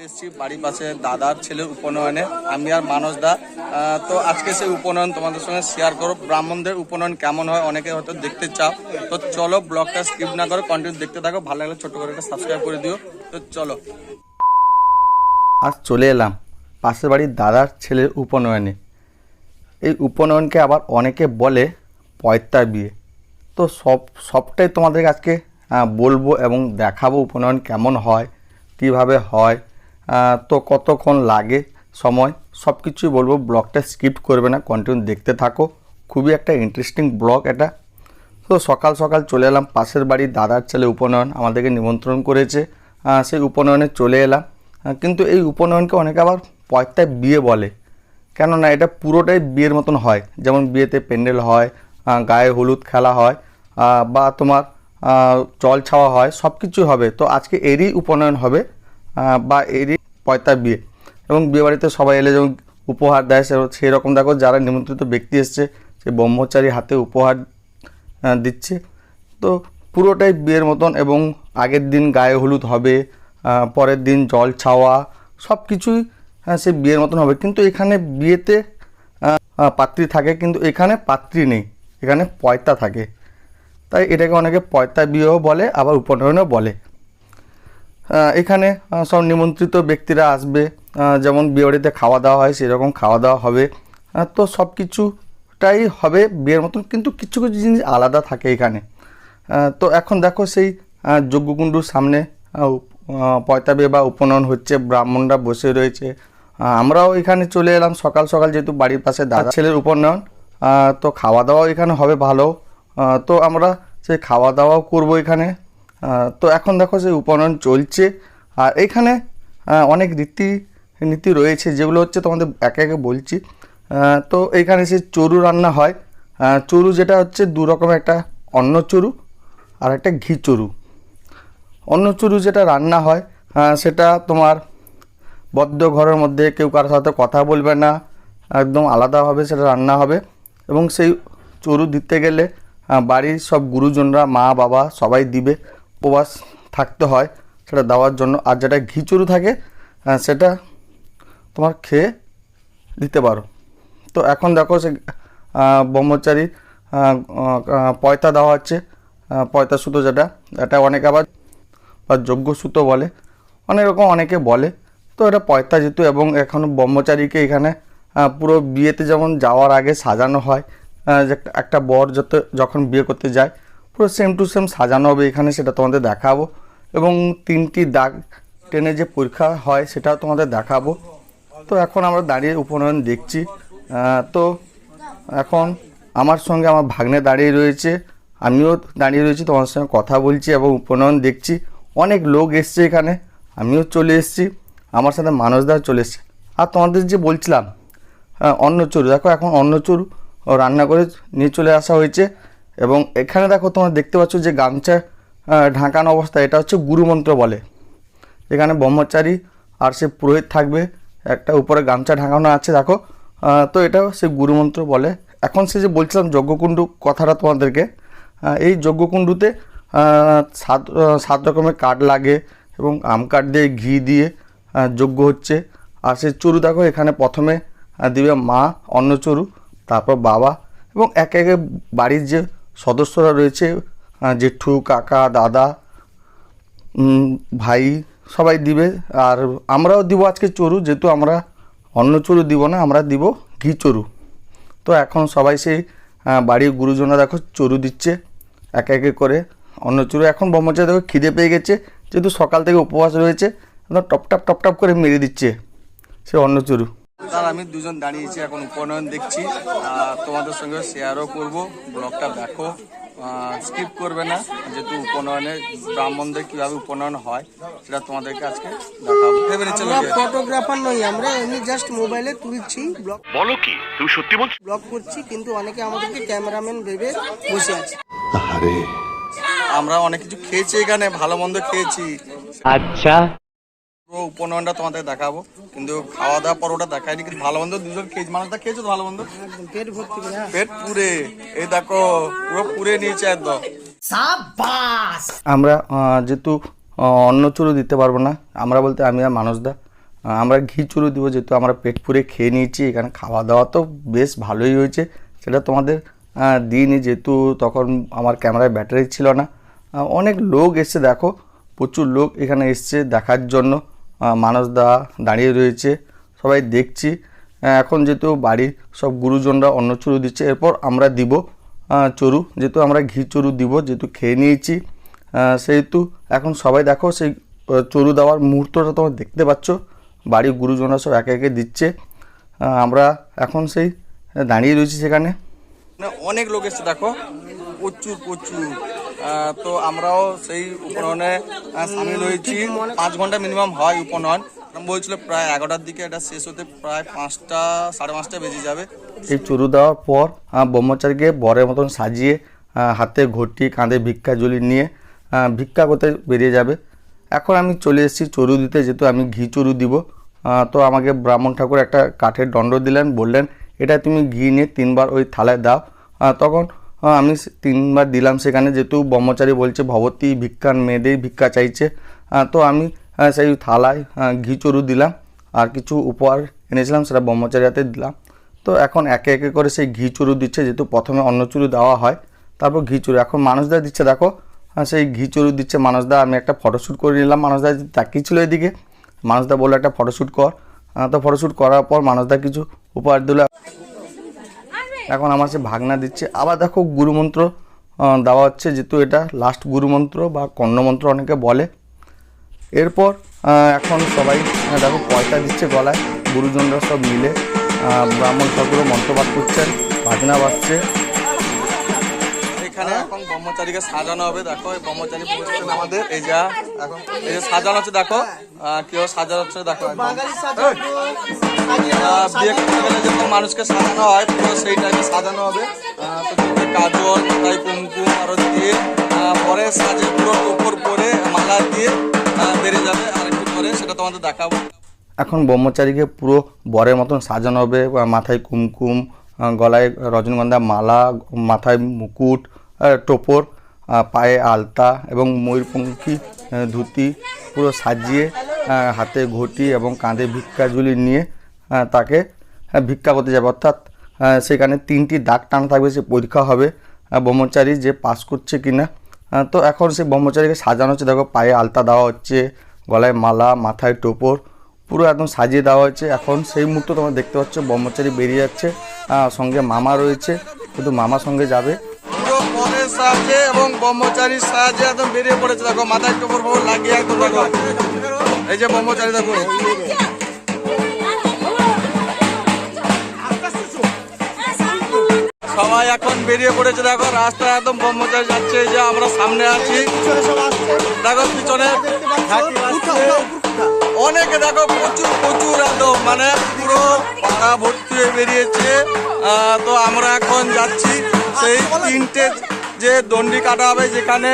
এসেছি বাড়ির পাশে দাদার ছেলের উপনয়নে, আমি আর মানস দা। তো আজকে সেই উপনয়ন তোমাদের সঙ্গে শেয়ার করো। ব্রাহ্মণদের উপনয়ন কেমন হয় অনেকে হয়তো দেখতে চাও, তো চলো ব্লগটা স্কিপ না করে কন্টিনিউ দেখতে থাকো। ভালো লাগলে ছোট করে একটা সাবস্ক্রাইব করে দিও। তো চলো, আজ চলে এলাম পাশের বাড়ির দাদার ছেলের উপনয়নে। এই উপনয়নকে আবার অনেকে বলে পয়তা বিয়ে। তো সবটাই তোমাদেরকে আজকে বলবো এবং দেখাবো উপনয়ন কেমন হয়, কিভাবে হয়, তো কতক্ষণ লাগে সময়, সব কিছুই বলবো। ব্লগটা স্কিপ করবে না, কন্টিনিউ দেখতে থাকো। খুবই একটা ইন্টারেস্টিং ব্লগ এটা। তো সকাল সকাল চলে এলাম পাশের বাড়ির দাদার ছেলে উপনয়ন, আমাদেরকে নিমন্ত্রণ করেছে, সেই উপনয়নে চলে এলাম। কিন্তু এই উপনয়নকে অনেকে আবার পয়তা বিয়ে বলে, কেননা এটা পুরোটাই বিয়ের মতন হয়। যেমন বিয়েতে প্যান্ডেল হয়, গায়ে হলুদ খেলা হয়, বা তোমার জল ছাওয়া হয়, সব কিছু হবে। তো আজকে এরই উপনয়ন হবে, বা এরই পয়তা বিয়ে। এবং বিয়েবাড়িতে সবাই এলে যেমন উপহার দেয়, সেই রকম দেখো যারা নিমন্ত্রিত ব্যক্তি এসছে সে ব্রহ্মচারী হাতে উপহার দিচ্ছে। তো পুরোটাই বিয়ের মতন। এবং আগের দিন গায়ে হলুদ হবে, পরের দিন জল ছাওয়া, সব কিছুই সে বিয়ের মতন হবে। কিন্তু এখানে বিয়েতে পাত্রী থাকে, কিন্তু এখানে পাত্রী নেই, এখানে পয়তা থাকে। তাই এটাকে অনেকে পয়তা বিয়েও বলে, আবার উপনয়নও বলে। এখানে সব নিমন্ত্রিত ব্যক্তিরা আসবে, যেমন বিয়েবাড়িতে খাওয়া দাওয়া হয় সেরকম খাওয়া দাওয়া হবে। তো সব কিছুটাই হবে বিয়ের মতন, কিন্তু কিছু কিছু জিনিস আলাদা থাকে এখানে। তো এখন দেখো সেই যজ্ঞকুণ্ডুর সামনে পয়তা বিয়ে বা উপনয়ন হচ্ছে, ব্রাহ্মণরা বসে রয়েছে। আমরাও এখানে চলে এলাম সকাল সকাল, যেহেতু বাড়ির পাশে দাদা ছেলের উপনয়ন। তো খাওয়া দাওয়াও এখানে হবে ভালো। তো আমরা সেই খাওয়া দাওয়াও করবো এখানে। তো এখন দেখো সেই উপনয়ন চলছে। আর এখানে অনেক রীতি রয়েছে, যেগুলো হচ্ছে তোমাদের একে একে বলছি। তো এইখানে সেই চরু রান্না হয়। চরু যেটা হচ্ছে দু রকমের, একটা অন্ন চরু আর একটা ঘি চরু। অন্ন চরু যেটা রান্না হয় সেটা তোমার বদ্ধ ঘরের মধ্যে, কেউ কারোর সাথে কথা বলবে না, একদম আলাদাভাবে সেটা রান্না হবে। এবং সেই চরু দিতে গেলে বাড়ির সব গুরুজনরা, মা বাবা সবাই দিবে, উপবাস থাকতে হয় সেটা দেওয়ার জন্য। আর যেটা ঘি চরু থাকে সেটা তোমার খেয়ে দিতে পারো। তো এখন দেখো সে ব্রহ্মচারী পয়তা দেওয়া হচ্ছে, পয়তা সুতো যেটা, এটা অনেকে আবার যজ্ঞ সুতো বলে, অনেক রকম অনেকে বলে। তো এটা পয়তা যেহেতু, এবং এখন ব্রহ্মচারীকে এখানে পুরো বিয়েতে যেমন যাওয়ার আগে সাজানো হয়, যে একটা বর যখন বিয়ে করতে যায় পুরো সেম টু সেম সাজানো হবে এখানে, সেটা তোমাদের দেখাবো। এবং 3টি দাগ টেনে যে পরীক্ষা হয় সেটাও তোমাদের দেখাবো। তো এখন আমরা দাঁড়িয়ে উপনয়ন দেখছি। তো এখন আমার সঙ্গে আমার ভাগ্নে দাঁড়িয়ে রয়েছে, আমিও দাঁড়িয়ে রয়েছি, তোমার সঙ্গে কথা বলছি এবং উপনয়ন দেখছি। অনেক লোক এসছে এখানে, আমিও চলে এসেছি, আমার সাথে মানসদাও চলে এসছে। আর তোমাদের যে বলছিলাম অন্নচুরু, দেখো এখন অন্নচুরু রান্না করে নিয়ে চলে আসা হয়েছে। এবং এখানে দেখো তোমরা দেখতে পাচ্ছ যে গামছা ঢাকানো অবস্থা, এটা হচ্ছে গুরুমন্ত্র বলে। এখানে ব্রহ্মচারী আর সে পুরোহিত থাকবে, একটা উপরে গামছা ঢাকানো আছে দেখো। তো এটাও সে গুরুমন্ত্র বলে। এখন সে যে বলছিলাম যজ্ঞকুণ্ডু কথাটা তোমাদেরকে, এই যজ্ঞকুণ্ডুতে 7 রকমের কাঠ লাগে, এবং আম কাঠ দিয়ে ঘি দিয়ে যজ্ঞ হচ্ছে। আর সে চরু দেখো এখানে প্রথমে দিবে মা অন্নচরু, তারপর বাবা, এবং একে একে বাড়ির যে সদস্যরা রয়েছে, জেঠু, কাকা, দাদা, ভাই, সবাই দিবে। আর আমরাও দিব আজকে চরু, যেহেতু আমরা অন্ন চরু দিব না, আমরা দিব ঘি চরু। তো এখন সবাই সেই বাড়ির গুরুজনরা দেখো চরু দিচ্ছে একে একে করে অন্ন চরু। এখন ব্রহ্মচারী দেখো খিদে পেয়ে গেছে, যেহেতু সকাল থেকে উপবাস রয়েছে, একদম টপ করে মেরে দিচ্ছে সে অন্ন চরু। আর আমি দুজন দাঁড়িয়েছি এখন উপনয়ন দেখছি, তোমাদের সঙ্গে শেয়ারও করব। ব্লগটা দেখো, স্কিপ করবে না, যেহেতু উপনয়নে ব্রাহ্মণদের কিভাবে উপনয়ন হয় সেটা তোমাদেরকে আজকে দেখাবো। আমরা ফটোগ্রাফার নই, আমরা এমনি জাস্ট মোবাইলে তুলছি, ব্লগ। বলো কি তুমি সত্যি বলছো? ব্লগ করছি, কিন্তু অনেকে আমাদেরকে ক্যামেরাম্যান ভেবে বসে আছে। আমরা অনেক কিছু খেয়েছি এখানে, ভালো মন্দ খেয়েছি। আচ্ছা, পুরো উপনয়নটা তোমাদের দেখাবো, কিন্তু খাওয়া দাওয়া পরোটা দেখায়নি, কিন্তু ভালো মন্দ দুজন খেয়েছি। মানুষটা খেয়েছো তো ভালো মন্দ? একদম পেট ভর্তি করে। পেট পুরে, এই দেখো পুরো পুরে নিয়েছে একদম। আমরা যেহেতু অন্ন চুরু দিতে পারবো না, আমরা বলতে আমি আর মানসদা, আমরা ঘি চুরু দিব, যেহেতু আমরা পেট পুরে খেয়ে নিয়েছি। এখানে খাওয়া দাওয়া তো বেশ ভালোই হয়েছে, সেটা তোমাদের দিইনি যেহেতু তখন আমার ক্যামেরায় ব্যাটারি ছিল না। অনেক লোক এসছে, দেখো প্রচুর লোক এখানে এসছে দেখার জন্য। মানসদা দাঁড়িয়ে রয়েছে, সবাই দেখছি। এখন যেহেতু বাড়ির সব গুরুজনরা অন্ন চুরু দিচ্ছে, এরপর আমরা দিব চরু, যেহেতু আমরা ঘি চরু দিব, যেহেতু খেয়ে নিয়েছি সেহেতু এখন সবাই দেখো সেই চরু দেওয়ার মুহূর্তটা তোমরা দেখতে পাচ্ছ। বাড়ির গুরুজনরা সব একে একে দিচ্ছে, আমরা এখন সেই দাঁড়িয়ে রয়েছি সেখানে। অনেক লোক এসছে দেখো, প্রচুর প্রচুর। তো আমরাও সেই উপনয়নে সামিল হয়েছি। 5 ঘন্টা মিনিমাম হয় উপনয়ন। আরম্ভ হয়েছিল প্রায় 11টার দিকে, এটা শেষ হতে প্রায় 5টা 5:30 বেজে যাবে। এই চরু দেওয়ার পর ব্রহ্মচারীকে বরের মতন সাজিয়ে হাতে ঘটি, কাঁধে ভিক্ষা ঝুলি নিয়ে ভিক্ষা করতে বেরিয়ে যাবে। এখন আমি চলে এসেছি চরু দিতে, যেহেতু আমি ঘি চরু দিব। তো আমাকে ব্রাহ্মণ ঠাকুর একটা কাঠের দণ্ড দিলেন, বললেন এটা তুমি ঘি নিয়ে 3বার ওই থালায় দাও। তখন আমি 3বার দিলাম সেখানে, যেহেতু ব্রহ্মচারী বলছে ভবতী ভিক্ষান, মেয়েদের ভিক্ষা চাইছে। তো আমি সেই থালায় ঘি চরু দিলাম, আর কিছু উপহার এনেছিলাম সেটা ব্রহ্মচারী হাতে দিলাম। তো এখন একে একে করে সেই ঘি চুরু দিচ্ছে, যেহেতু প্রথমে অন্ন চুরু দেওয়া হয়, তারপর ঘি চুরু। এখন মানসদা দিচ্ছে, দেখো সেই ঘি চুরু দিচ্ছে মানসদা। আমি একটা ফটোশ্যুট করে নিলাম, মানসদা তাকিয়েছিল এদিকে। মানসদা বললো একটা ফটোশ্যুট কর। তো ফটোশ্যুট করার পর মানসদা কিছু উপহার দিল। এখন আমার সে ভাগনা দিচ্ছে। আবার দেখো গুরুমন্ত্র দেওয়া হচ্ছে, যেহেতু এটা লাস্ট গুরুমন্ত্র বা কর্ণমন্ত্র অনেকে বলে। এরপর এখন সবাই দেখো পয়সা দিচ্ছে গলায়, গুরুজনরা সব মিলে। ব্রাহ্মণ ঠাকুরও মন্ত্রপাঠ করছেন, বাজনা বাজছে। এখানে এখন ব্রহ্মচারীকে সাজানো হবে। দেখো এই ব্রহ্মচারী বসছেন আমাদের, এই যা এখন এই যে সাজানো হচ্ছে, দেখো কেউ সাজানো হচ্ছে, দেখো বিয়ে করতে গেলে যেরকম মানুষকে সাজানো হয় পুরো সেই টাইপে সাজানো হবে। তো চোখে কাজল, মাথায় কুমকুম আরো দিয়ে পরে সাজে পুরো টোপর পরে মালা দিয়ে বেরিয়ে যাবে। আর একটু পরে সেটা তোমাদের দেখাবো। এখন ব্রহ্মচারীকে পুরো বরের মতন সাজানো হবে, মাথায় কুমকুম, গলায় রজনীগন্ধা মালা, মাথায় মুকুট, টোপর, পায়ে আলতা এবং ময়ূরপঙ্খী ধুতি পুরো সাজিয়ে, হাতে ঘটি এবং কাঁধে ভিক্ষা ঝুলি নিয়ে তাকে ভিক্ষা করতে যাবে। অর্থাৎ সেখানে 3টি দাগ টানা থাকবে, সে পরীক্ষা হবে ব্রহ্মচারী যে পাস করছে কিনা। তো এখন সেই ব্রহ্মচারীকে সাজানো হচ্ছে, দেখো পায়ে আলতা দেওয়া হচ্ছে, গলায় মালা, মাথায় টোপর পুরো একদম সাজিয়ে দেওয়া হয়েছে। এখন সেই মুহূর্তে তোমরা দেখতে পাচ্ছ ব্রহ্মচারী বেরিয়ে যাচ্ছে, সঙ্গে মামা রয়েছে, কিন্তু মামার সঙ্গে যাবে। পুরো পরে সাজে এবং ব্রহ্মচারীর সাজে একদম বেরিয়ে পড়েছে। দেখো মাথায় টোপর ফোপর লাগিয়ে একদম দেখো, এই যে ব্রহ্মচারী দেখো। সবাই এখন বেরিয়ে পড়েছে, দেখো রাস্তায় একদম ব্রহ্মচারী যাচ্ছে। এই যে আমরা সামনে আছি, দেখো পিছনে অনেকে, দেখো প্রচুর প্রচুর একদম মানে পুরো পাড়া ভর্তি হয়ে বেরিয়েছে। তো আমরা এখন যাচ্ছি সেই 3টে যে দণ্ডি কাটা হবে, যেখানে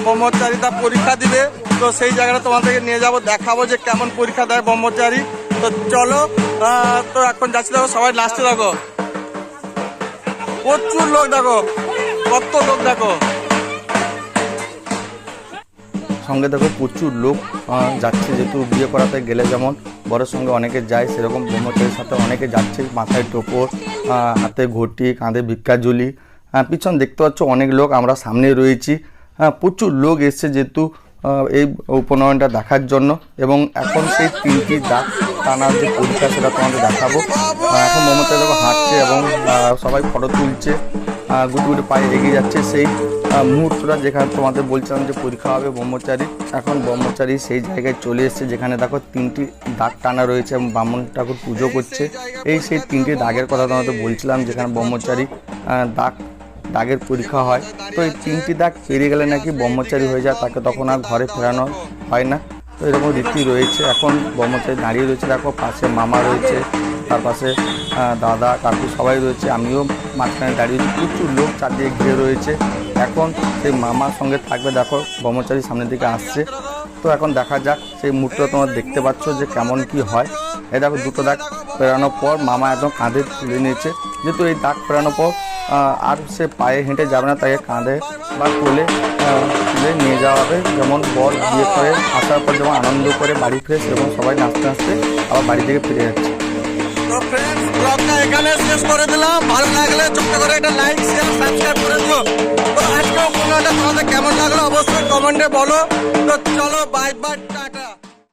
ব্রহ্মচারী তার পরীক্ষা দিবে। তো সেই জায়গাটা তোমাদেরকে নিয়ে যাব, দেখাবো যে কেমন পরীক্ষা দেয় ব্রহ্মচারী। তো চলো, তো এখন যাচ্ছি। দেখো সবাই লাস্টে দেখো প্রচুর লোক, দেখো কত লোক, দেখো সঙ্গে দেখো প্রচুর লোক যাচ্ছে, যেহেতু বিয়ে করাতে গেলে যেমন বরের সঙ্গে অনেকে যায়, সেরকম ব্রহ্মচারীর সাথে অনেকে যাচ্ছে, মাথায় টোপর, হাতে ঘটি, কাঁধে ভিক্ষা ঝুলি। পিছন দেখতে পাচ্ছ অনেক লোক, আমরা সামনে রয়েছি। প্রচুর লোক এসছে যেহেতু এই উপনয়নটা দেখার জন্য। এবং এখন সেই 3টি দাগ টানার যে পরীক্ষা সেটা তোমাদের দেখাবো। এখন ব্রহ্মচারী দেখো হাঁটছে এবং সবাই ফটো তুলছে, গুটি গুটি পায়ে এগিয়ে যাচ্ছে সেই মুহূর্তটা যেখানে তোমাদের বলছিলাম যে পরীক্ষা হবে ব্রহ্মচারী। এখন ব্রহ্মচারী সেই জায়গায় চলে এসছে যেখানে দেখো 3টি দাগ টানা রয়েছে এবং ব্রাহ্মণ ঠাকুর পুজো করছে। এই সেই 3টি দাগের কথা তোমাদের বলছিলাম, যেখানে ব্রহ্মচারী দাগের পরীক্ষা হয়। তো এই 3টি দাগ পেরিয়ে গেলে নাকি ব্রহ্মচারী হয়ে যায়, তাকে তখন আর ঘরে ফেরানো হয় না। তো এরকম রীতি রয়েছে। এখন ব্রহ্মচারী দাঁড়িয়ে রয়েছে, দেখো পাশে মামা রয়েছে, তার পাশে দাদা কাকু সবাই রয়েছে, আমিও মাঝখানে দাঁড়িয়েছি। প্রচুর লোক চারদিকে ঘিরে রয়েছে। এখন সেই মামার সঙ্গে থাকবে, দেখো ব্রহ্মচারী সামনের দিকে আসছে। তো এখন দেখা যাক সেই মুহূর্তটা তোমরা দেখতে পাচ্ছ যে কেমন কি হয়। এই দেখো 2টো দাগ পেরানোর পর মামা একদম কাঁধে তুলে নিয়েছে, যেহেতু এই দাগ পেরানোর পর আর সে পায়ে হেঁটে যাবে না, তাকে কাঁধে বা কোলে তুলে নিয়ে যাওয়া হবে। যেমন বর বিয়ে করে আসার পর যেমন আনন্দ করে বাড়ি ফিরে, সেরকম সবাই নাচতে নাচতে আবার বাড়ি থেকে ফিরে যাচ্ছে। তো ফ্রেন্ডস, ব্লগটা এখানে শেষ করে দিলাম। ভালো লাগলে ছোট্ট করে একটা লাইক শেয়ার সাবস্ক্রাইব করে দিও। তো আজকে উপন্যাসটা তোমাদের কেমন লাগলো অবশ্যই কমেন্টে বলো। তো চলো, বাই বাই, টাটা।